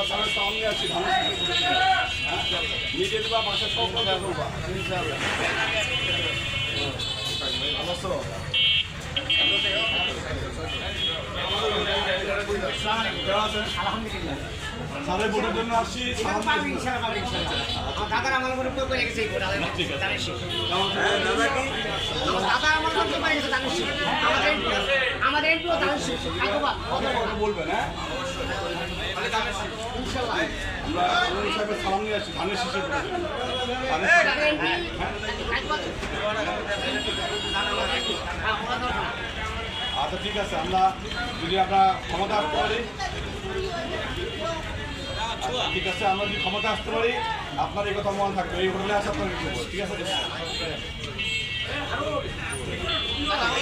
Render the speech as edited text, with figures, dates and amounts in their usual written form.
সামনে সামনে আছি নিজে দেবা মাসে সব কথা করবা ইনশাআল্লাহ আলহামদুলিল্লাহ সারে ভোটের জন্য আসছি দাদার আমার মনে করে গেছে দাদা আমার মনে করে গেছে আমাদের একটু বলবেন হ্যাঁ আমরা সাহেবের সালাম নিয়ে আসছি ধানের শীষের আচ্ছা ঠিক আছে আমরা যদি আমরা ক্ষমতা আসতে পারি ঠিক আছে আমরা যদি ক্ষমতা আসতে পারি আপনার এই কথা মনে থাকবে এই হোটেলে আসা আপনার ঠিক আছে আমি